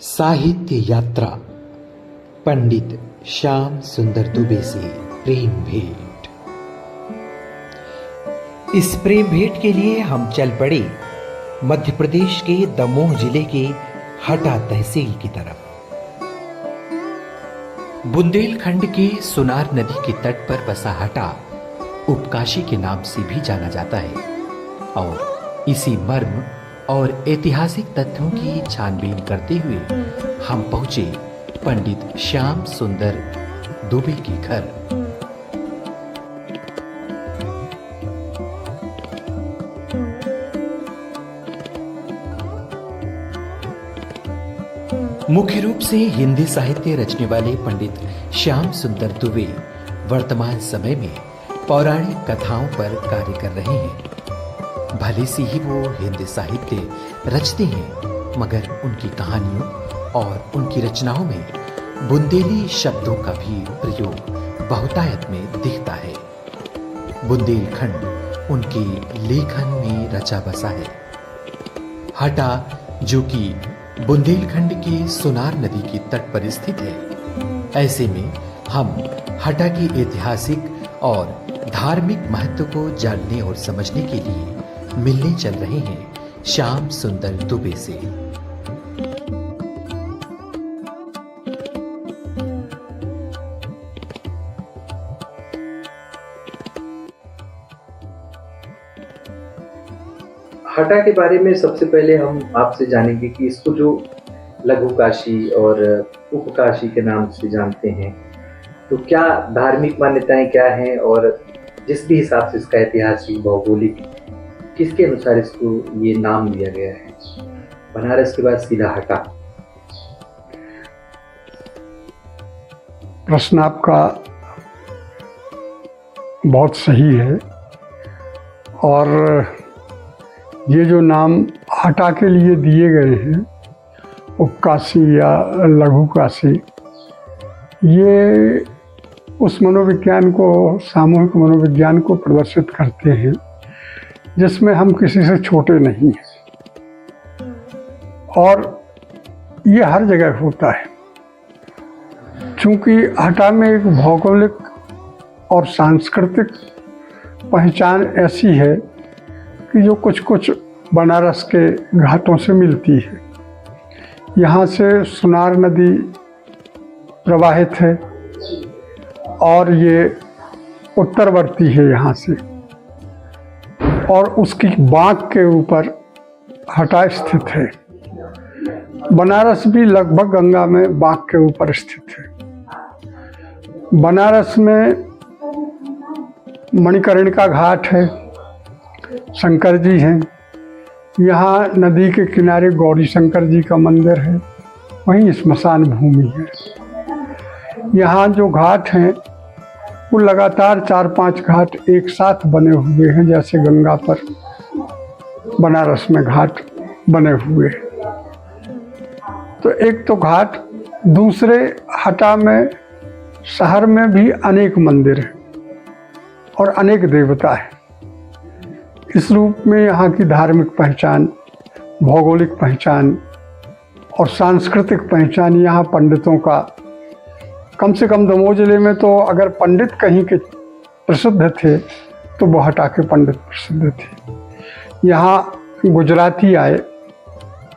साहित्य यात्रा पंडित श्याम सुंदर दुबे से प्रेम भेंट। इस प्रेम भेंट के लिए हम चल पड़े मध्य प्रदेश के दमोह जिले के हटा तहसील की तरफ। बुंदेलखंड के सुनार नदी के तट पर बसा हटा उपकाशी के नाम से भी जाना जाता है और इसी मर्म और ऐतिहासिक तथ्यों की छानबीन करते हुए हम पहुंचे पंडित श्याम सुंदर दुबे के घर। मुख्य रूप से हिंदी साहित्य रचने वाले पंडित श्याम सुंदर दुबे वर्तमान समय में पौराणिक कथाओं पर कार्य कर रहे हैं। भले से ही वो हिंदी साहित्य रचते हैं, मगर उनकी कहानियों और उनकी रचनाओं में बुंदेली शब्दों का भी प्रयोग बहुतायत में दिखता है। बुंदेलखंड उनके लेखन में रचा बसा है। हटा, जो कि बुंदेलखंड के सुनार नदी के तट पर स्थित है, ऐसे में हम हटा की ऐतिहासिक और धार्मिक महत्व को जानने और समझने के लिए मिलने चल रहे हैं श्याम सुंदर दुबे से। हटा के बारे में सबसे पहले हम आपसे जानेंगे कि इसको जो लघु काशी और उपकाशी के नाम से जानते हैं, तो क्या धार्मिक मान्यताएं क्या हैं और जिस भी हिसाब से इसका ऐतिहासिक भौगोलिक किसके अनुसार इसको ये नाम दिया गया है? बनारस के बाद सीधा हटा। प्रश्न आपका बहुत सही है और ये जो नाम हटा के लिए दिए गए हैं, उपकाशी या लघु काशी, ये उस मनोविज्ञान को, सामूहिक मनोविज्ञान को प्रदर्शित करते हैं जिसमें हम किसी से छोटे नहीं हैं, और ये हर जगह होता है। चूँकि हटा में एक भौगोलिक और सांस्कृतिक पहचान ऐसी है कि जो कुछ कुछ बनारस के घाटों से मिलती है। यहाँ से सुनार नदी प्रवाहित है और ये उत्तरवर्ती है यहाँ से, और उसकी बाँक के ऊपर हटा स्थित है। बनारस भी लगभग गंगा में बाँक के ऊपर स्थित है। बनारस में मणिकर्णिका घाट है, शंकर जी हैं, यहाँ नदी के किनारे गौरी शंकर जी का मंदिर है, वहीं स्मशान भूमि है। यहाँ जो घाट हैं वो लगातार 4-5 घाट एक साथ बने हुए हैं, जैसे गंगा पर बनारस में घाट बने हुए हैं। तो एक तो घाट, दूसरे हटा में शहर में भी अनेक मंदिर हैं और अनेक देवता हैं। इस रूप में यहाँ की धार्मिक पहचान, भौगोलिक पहचान और सांस्कृतिक पहचान यहाँ पंडितों का, कम से कम दमोह जिले में तो अगर पंडित कहीं के प्रसिद्ध थे तो वो हटा के पंडित प्रसिद्ध थे। यहाँ गुजराती आए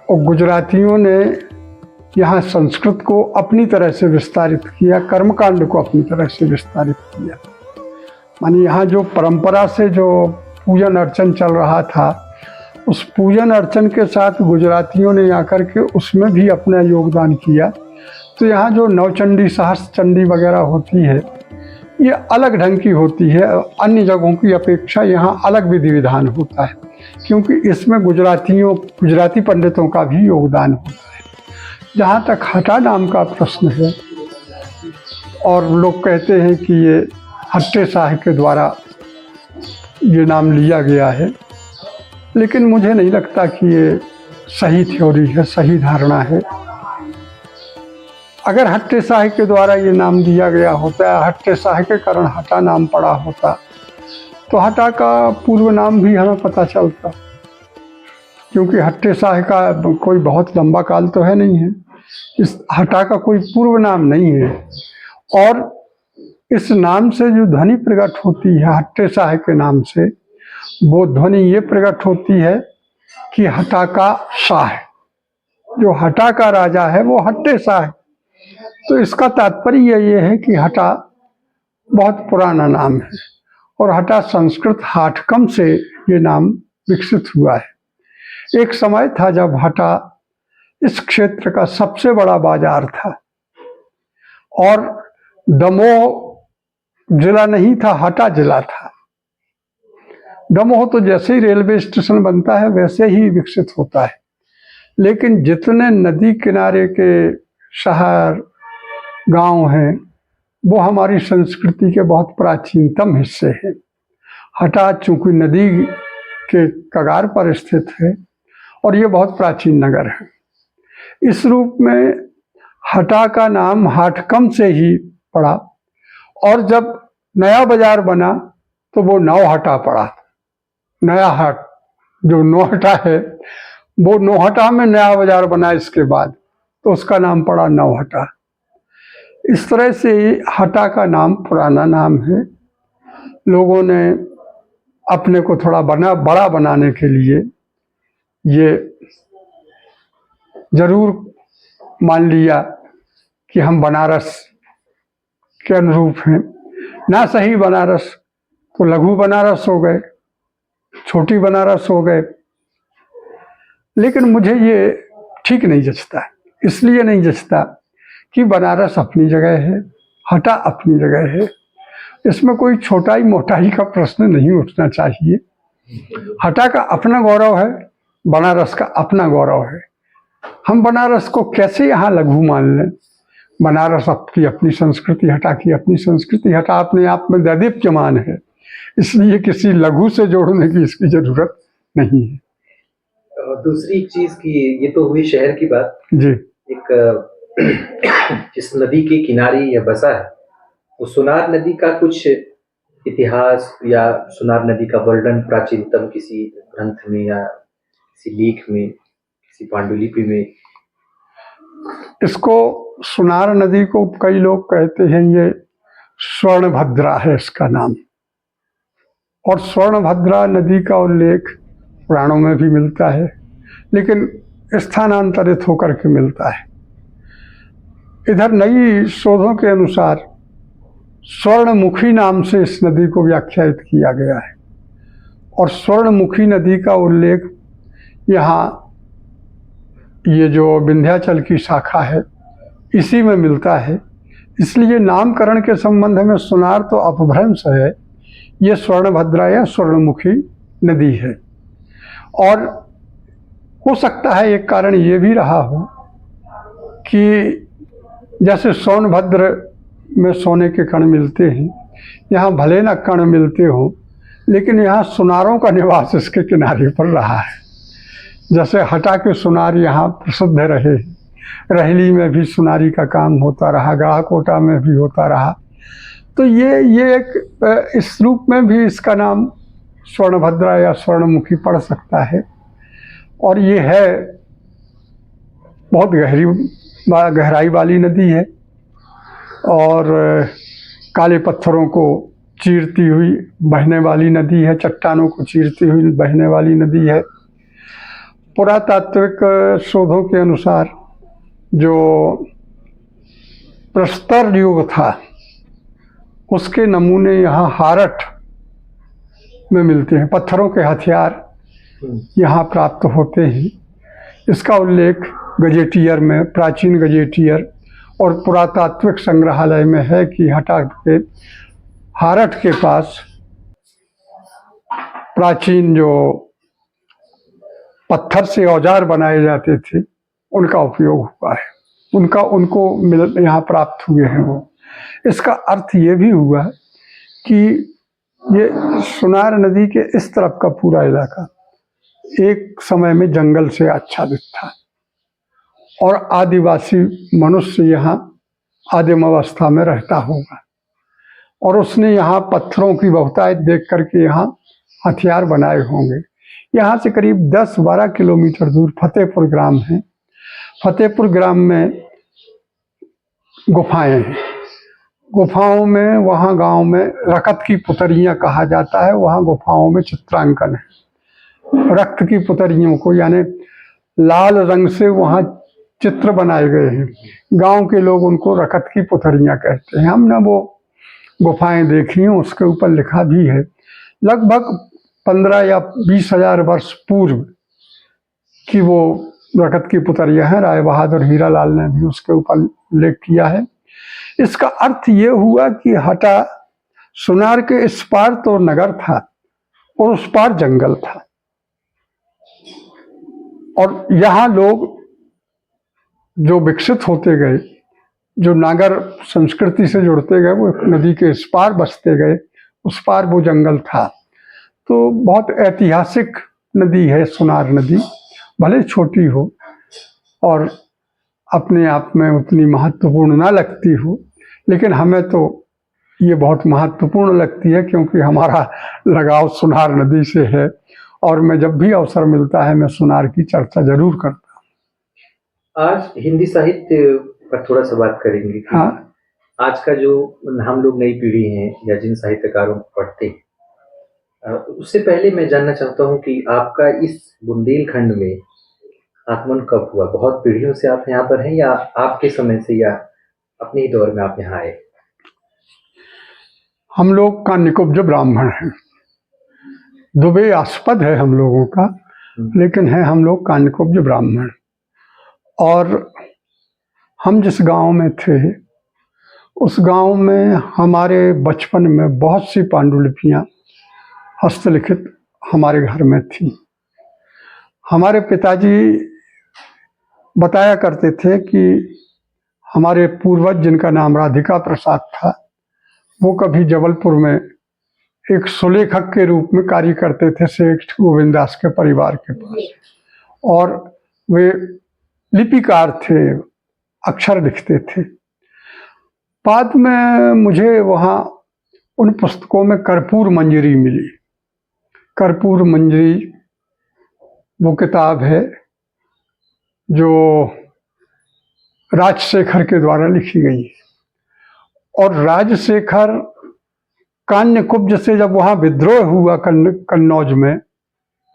और गुजरातियों ने यहाँ संस्कृत को अपनी तरह से विस्तारित किया, कर्मकांड को अपनी तरह से विस्तारित किया। मानी यहाँ जो परंपरा से जो पूजन अर्चन चल रहा था, उस पूजन अर्चन के साथ गुजरातियों ने आकर के उसमें भी अपना योगदान किया। तो यहाँ जो नवचंडी, सहस्त्र चंडी वगैरह होती है, ये अलग ढंग की होती है। अन्य जगहों की अपेक्षा यहाँ अलग विधि विधान होता है, क्योंकि इसमें गुजराती पंडितों का भी योगदान होता है। जहाँ तक हटा नाम का प्रश्न है, और लोग कहते हैं कि ये हट्टे शाह के द्वारा ये नाम लिया गया है, लेकिन मुझे नहीं लगता कि ये सही थ्योरी है, सही धारणा है। अगर हट्टे शाह के द्वारा ये नाम दिया गया होता, हट्टे शाह के कारण हटा नाम पड़ा होता, तो हटा का पूर्व नाम भी हमें पता चलता। क्योंकि हट्टे शाह का कोई बहुत लंबा काल तो है नहीं है। इस हटा का कोई पूर्व नाम नहीं है। और इस नाम से जो ध्वनि प्रकट होती है हट्टे शाह के नाम से, वो ध्वनि ये प्रकट होती है कि हटा का शाह है, जो हटा का राजा है वो हट्टे शाह है। तो इसका तात्पर्य ये है कि हटा बहुत पुराना नाम है और हटा संस्कृत हाटकम से ये नाम विकसित हुआ है। एक समय था जब हटा इस क्षेत्र का सबसे बड़ा बाजार था और दमोह जिला नहीं था, हटा जिला था। दमोह तो जैसे ही रेलवे स्टेशन बनता है वैसे ही विकसित होता है, लेकिन जितने नदी किनारे के शहर गांव हैं वो हमारी संस्कृति के बहुत प्राचीनतम हिस्से हैं। हटा चूंकि नदी के कगार पर स्थित है और ये बहुत प्राचीन नगर है। इस रूप में हटा का नाम हाटकम से ही पड़ा और जब नया बाजार बना तो वो नौहटा पड़ा। नया हाट जो नौहटा है वो नौहटा में नया बाजार बना इसके बाद, तो उसका नाम पड़ा नौहटा। इस तरह से हटा का नाम पुराना नाम है। लोगों ने अपने को थोड़ा बड़ा बनाने के लिए ये जरूर मान लिया कि हम बनारस के अनुरूप हैं। ना सही बनारस तो लघु बनारस हो गए, छोटी बनारस हो गए। लेकिन मुझे ये ठीक नहीं जचता। इसलिए नहीं जचता कि बनारस अपनी जगह है, हटा अपनी जगह है। इसमें कोई छोटाई मोटाई का प्रश्न नहीं उठना चाहिए। हटा का अपना गौरव है, बनारस का अपना गौरव है। हम बनारस को कैसे यहाँ लघु मान लें? बनारस आपकी अपनी संस्कृति, हटा की अपनी संस्कृति। हटा अपने आप में दैदीप्यमान है, इसलिए किसी लघु से जोड़ने की इसकी जरूरत नहीं है। दूसरी चीज की, ये तो हुई शहर की बात जी। एक जिस नदी के किनारे यह बसा है वो सुनार नदी का कुछ इतिहास या सुनार नदी का वर्णन प्राचीनतम किसी ग्रंथ में या किसी लेख में, किसी पांडुलिपि में? इसको सुनार नदी को कई लोग कहते हैं ये स्वर्णभद्रा है इसका नाम, और स्वर्णभद्रा नदी का उल्लेख पुराणों में भी मिलता है, लेकिन स्थानांतरित होकर के मिलता है। इधर नई शोधों के अनुसार स्वर्णमुखी नाम से इस नदी को व्याख्यायित किया गया है और स्वर्णमुखी नदी का उल्लेख यहाँ ये जो विंध्याचल की शाखा है इसी में मिलता है। इसलिए नामकरण के संबंध में सुनार तो अपभ्रंश है, ये स्वर्णभद्रा या स्वर्णमुखी नदी है। और हो सकता है एक कारण ये भी रहा हो कि जैसे सोनभद्र में सोने के कण मिलते हैं, यहाँ भले ना कण मिलते हों, लेकिन यहाँ सुनारों का निवास इसके किनारे पर रहा है। जैसे हटा के सुनार यहाँ प्रसिद्ध रहे, रहेली में भी सुनारी का काम होता रहा, गढ़ाकोटा में भी होता रहा। तो ये एक इस रूप में भी इसका नाम स्वर्णभद्रा या स्वर्णमुखी पड़ सकता है। और ये है बहुत गहराई वाली नदी है और काले पत्थरों को चीरती हुई बहने वाली नदी है, चट्टानों को चीरती हुई बहने वाली नदी है। पुरातात्विक शोधों के अनुसार जो प्रस्तर युग था उसके नमूने यहाँ हारठ में मिलते हैं, पत्थरों के हथियार यहाँ प्राप्त होते हैं। इसका उल्लेख गजेटियर में, प्राचीन गजेटियर और पुरातात्विक संग्रहालय में है कि हटा के हारठ के पास प्राचीन जो पत्थर से औजार बनाए जाते थे उनका उपयोग हुआ है, उनको यहाँ प्राप्त हुए हैं वो। इसका अर्थ ये भी हुआ कि ये सुनार नदी के इस तरफ का पूरा इलाका एक समय में जंगल से आच्छादित था और आदिवासी मनुष्य यहाँ आदिम अवस्था में रहता होगा और उसने यहाँ पत्थरों की बहुतायत देख करके यहाँ हथियार बनाए होंगे। यहाँ से करीब 10-12 किलोमीटर दूर फतेहपुर ग्राम है। फतेहपुर ग्राम में गुफाएं हैं। गुफाओं में, वहाँ गांव में रकत की पुतरियां कहा जाता है, वहाँ गुफाओं में चित्रांकन है रक्त की पुतरियों को, यानी लाल रंग से वहाँ चित्र बनाए गए हैं। गांव के लोग उनको रकत की पुतरियां कहते हैं। हमने वो गुफाएं देखी हैं, उसके ऊपर लिखा भी है। लगभग 15 या 20 हजार वर्ष पूर्व की वो रकत की पुतरियां हैं। राय बहादुर हीरालाल ने भी उसके ऊपर उल्लेख किया है। इसका अर्थ ये हुआ कि हटा सुनार के इस पार तो नगर था और उस पार जंगल था, और यहाँ लोग जो विकसित होते गए, जो नागर संस्कृति से जुड़ते गए, वो नदी के इस पार बसते गए, उस पार वो जंगल था। तो बहुत ऐतिहासिक नदी है सुनार नदी, भले छोटी हो और अपने आप में उतनी महत्वपूर्ण ना लगती हो, लेकिन हमें तो ये बहुत महत्वपूर्ण लगती है, क्योंकि हमारा लगाव सुनार नदी से है और मैं जब भी अवसर मिलता है मैं सुनार की चर्चा जरूर करता हूँ। आज हिंदी साहित्य पर थोड़ा सा बात करेंगे कि हाँ, आज का जो हम लोग नई पीढ़ी हैं या जिन साहित्यकारों को पढ़ते हैं, उससे पहले मैं जानना चाहता हूँ कि आपका इस बुंदेलखंड में आगमन कब हुआ? बहुत पीढ़ियों से आप यहाँ पर हैं या आपके समय से, या अपने ही दौर में आप यहाँ आए? हम लोग कान्यकुब्ज ब्राह्मण हैं। दुबे आस्पद है हम लोगों का, लेकिन है हम लोग कान्यकुब्ज ब्राह्मण। और हम जिस गांव में थे, उस गांव में हमारे बचपन में बहुत सी पांडुलिपियां हस्तलिखित हमारे घर में थी। हमारे पिताजी बताया करते थे कि हमारे पूर्वज, जिनका नाम राधिका प्रसाद था, वो कभी जबलपुर में एक सुलेखक के रूप में कार्य करते थे सेठ गोविंदास के परिवार के पास, और वे लिपिकार थे, अक्षर लिखते थे। बाद में मुझे वहाँ उन पुस्तकों में कर्पूर मंजरी मिली। कर्पूर मंजरी वो किताब है जो राजशेखर के द्वारा लिखी गई है, और राजशेखर कान्यकुब्ज से जब वहाँ विद्रोह हुआ कन्नौज में,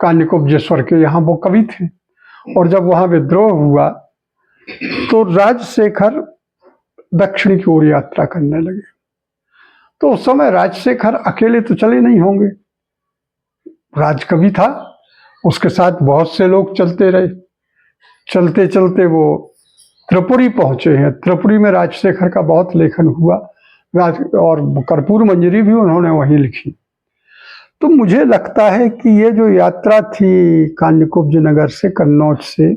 कान्यकुब्जेश्वर के यहाँ वो कवि थे, और जब वहाँ विद्रोह हुआ तो राजशेखर दक्षिण की ओर यात्रा करने लगे। तो उस समय राजशेखर अकेले तो चले नहीं होंगे, राजकवि था, उसके साथ बहुत से लोग चलते रहे। चलते चलते वो त्रिपुरी पहुंचे हैं। त्रिपुरी में राजशेखर का बहुत लेखन हुआ, और कर्पूर मंजरी भी उन्होंने वहीं लिखी। तो मुझे लगता है कि ये जो यात्रा थी कान्यकुब्ज नगर से, कन्नौज से,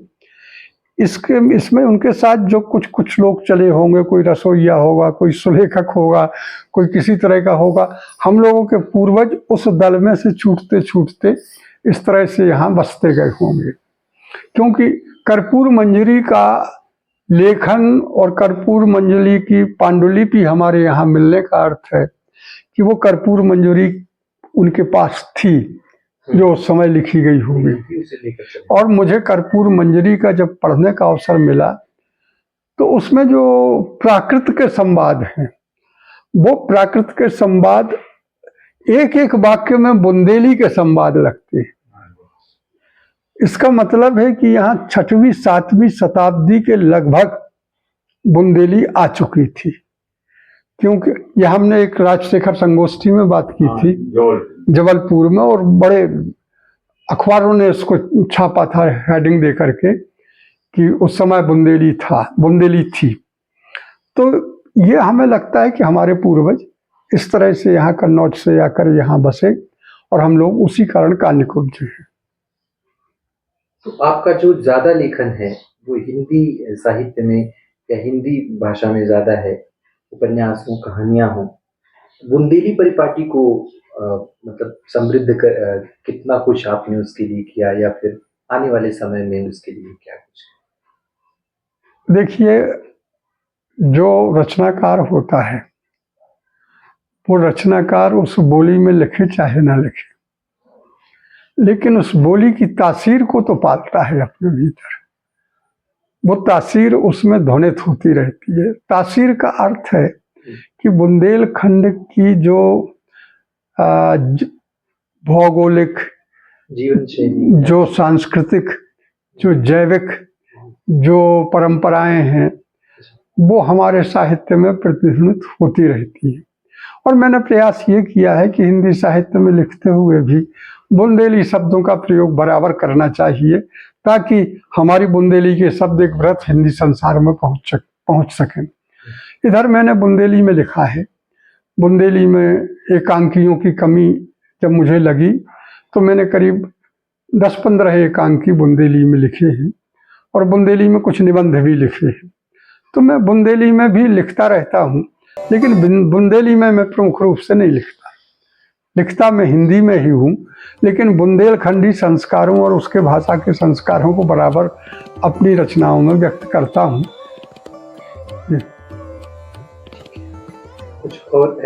इसमें उनके साथ जो कुछ लोग चले होंगे, कोई रसोइया होगा, कोई सुलेखक होगा, कोई किसी तरह का होगा। हम लोगों के पूर्वज उस दल में से छूटते छूटते इस तरह से यहाँ बसते गए होंगे, क्योंकि कर्पूर मंजरी का लेखन और कर्पूर मंजरी की पांडुलिपि हमारे यहाँ मिलने का अर्थ है कि वो कर्पूर मंजरी उनके पास थी जो उस समय लिखी गई होगी। और मुझे कर्पूर मंजरी का जब पढ़ने का अवसर मिला तो उसमें जो प्राकृत के संवाद हैं, वो प्राकृत के संवाद एक एक वाक्य में बुंदेली के संवाद लगते हैं। इसका मतलब है कि यहाँ 6वीं 7वीं शताब्दी के लगभग बुंदेली आ चुकी थी, क्योंकि यह हमने एक राजशेखर संगोष्ठी में बात की थी जबलपुर में, और बड़े अखबारों ने इसको छापा था हेडिंग दे करके कि उस समय बुंदेली थी। तो ये हमें लगता है कि हमारे पूर्वज इस तरह से यहाँ कन्नौज से आकर यहाँ बसे, और हम लोग उसी कारण कान्यकुब्ज हैं। तो आपका जो ज्यादा लेखन है वो हिंदी साहित्य में या हिंदी भाषा में ज्यादा है, उपन्यास हो, कहानियां हो। बुंदेली परिपाटी को मतलब समृद्ध कितना कुछ आपने उसके लिए किया, या फिर आने वाले समय में उसके लिए क्या कुछ? देखिए, जो रचनाकार होता है वो रचनाकार उस बोली में लिखे चाहे ना लिखे, लेकिन उस बोली की तासीर को तो पालता है अपने भीतर। वो तासीर उसमें ध्वनित होती रहती है। तासीर का अर्थ है कि बुंदेलखंड की जो भौगोलिक, जीवन शैली, जो सांस्कृतिक, जो जैविक, जो परंपराएं हैं, वो हमारे साहित्य में प्रतिध्वनित होती रहती है। और मैंने प्रयास ये किया है कि हिंदी साहित्य में लिखते हुए भी बुंदेली शब्दों का प्रयोग बराबर करना चाहिए, ताकि हमारी बुंदेली के शब्द एक व्रत हिंदी संसार में पहुंच सकें। इधर मैंने बुंदेली में लिखा है। बुंदेली में एकांकियों की कमी जब मुझे लगी तो मैंने करीब 10-15 एकांकी बुंदेली में लिखे हैं, और बुंदेली में कुछ निबंध भी लिखे हैं। तो मैं बुंदेली में भी लिखता रहता हूँ, लेकिन बुंदेली में मैं प्रमुख रूप से नहीं लिखता मैं हिंदी में ही हूँ, लेकिन बुंदेलखंडी संस्कारों और उसके भाषा के संस्कारों को बराबर अपनी रचनाओं में व्यक्त करता हूँ। कुछ और